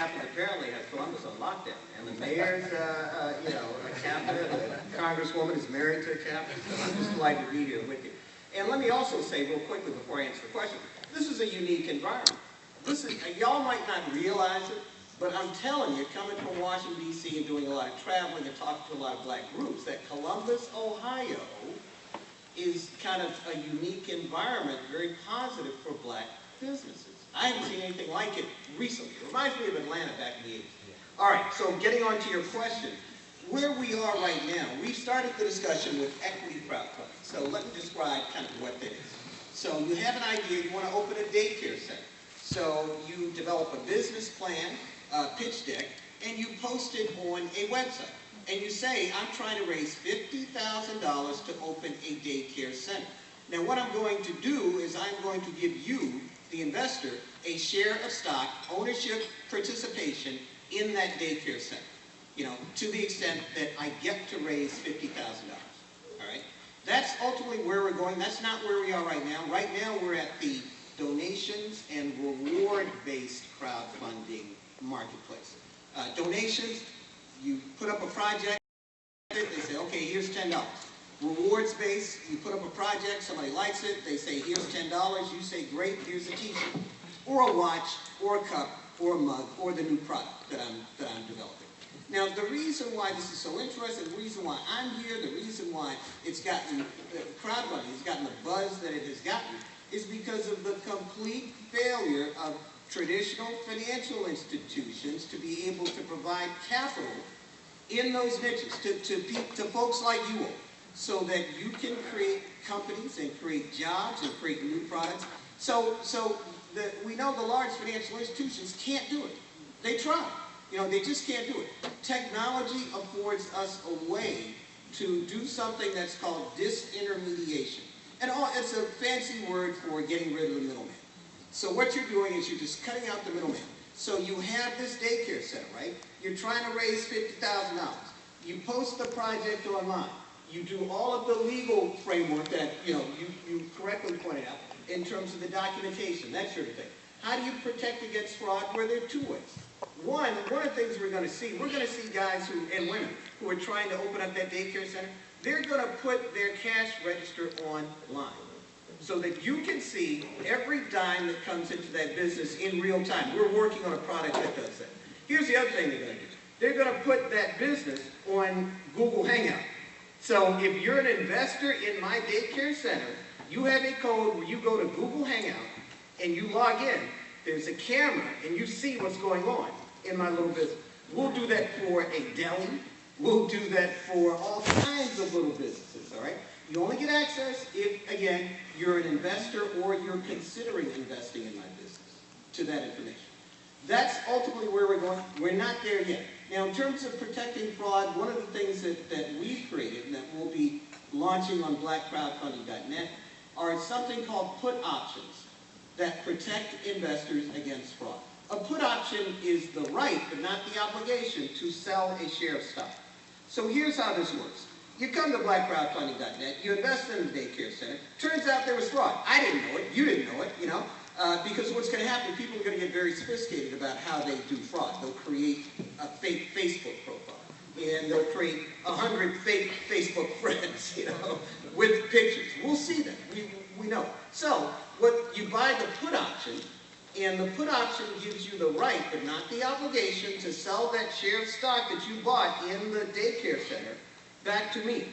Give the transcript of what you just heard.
Minneapolis apparently has Columbus on lockdown, and the mayor's, you know, a captain, the congresswoman is married to a captain, so I'm just delighted to be here with you. And let me also say real quickly before I answer the question, this is a unique environment. This is, y'all might not realize it, but I'm telling you, coming from Washington, D.C. and doing a lot of traveling and talking to a lot of black groups, that Columbus, Ohio is kind of a unique environment, very positive for black businesses. I haven't seen anything like it recently. It reminds me of Atlanta back in the 80s. All right, so getting on to your question, where we are right now, we started the discussion with equity crowdfunding. So let me describe kind of what that is. So you have an idea, you want to open a daycare center. So you develop a business plan, pitch deck, and you post it on a website. And you say, I'm trying to raise $50,000 to open a daycare center. Now what I'm going to do is I'm going to give you, the investor, a share of stock, ownership, participation in that daycare center. You know, to the extent that I get to raise $50,000. All right? That's ultimately where we're going. That's not where we are right now. Right now we're at the donations and reward-based crowdfunding marketplace. Donations, you put up a project, they say, okay, here's $10. Rewards-based, you put up a project, somebody likes it, they say, here's $10, you say, great, here's a t-shirt, or a watch, or a cup, or a mug, or the new product that I'm developing. Now, the reason why this is so interesting, the reason why I'm here, the reason why it's gotten, crowdfunding has gotten the buzz that it has gotten, is because of the complete failure of traditional financial institutions to be able to provide capital in those niches, to folks like you all, so that you can create companies and create jobs and create new products. So we know the large financial institutions can't do it. They try. You know, they just can't do it. Technology affords us a way to do something that's called disintermediation. And it's a fancy word for getting rid of the middleman. So what you're doing is you're just cutting out the middleman. So you have this daycare center, right? You're trying to raise $50,000. You post the project online. You do all of the legal framework that, you know, you correctly pointed out in terms of the documentation, that sort of thing. How do you protect against fraud? Well, there are two ways. One of the things we're going to see guys and women who are trying to open up that daycare center, they're going to put their cash register online so that you can see every dime that comes into that business in real time. We're working on a product that does that. Here's the other thing they're going to do. They're going to put that business on Google Hangout. So if you're an investor in my daycare center, you have a code where you go to Google Hangout and you log in. There's a camera and you see what's going on in my little business. We'll do that for a deli. We'll do that for all kinds of little businesses, all right? You only get access if, again, you're an investor or you're considering investing in my business to that information. That's ultimately where we're going. We're not there yet. Now, in terms of protecting fraud, one of the things that we've created and that we'll be launching on blackcrowdfunding.net are something called put options that protect investors against fraud. A put option is the right, but not the obligation, to sell a share of stock. So here's how this works. You come to blackcrowdfunding.net, you invest in the daycare center. Turns out there was fraud. I didn't know it, you didn't know it, you know. Because what's going to happen, people are going to get very sophisticated about how they do fraud. They'll create a fake Facebook profile. And they'll create 100 fake Facebook friends, you know, with pictures. We'll see that. We know. So, you buy the put option, and the put option gives you the right, but not the obligation, to sell that share of stock that you bought in the daycare center back to me.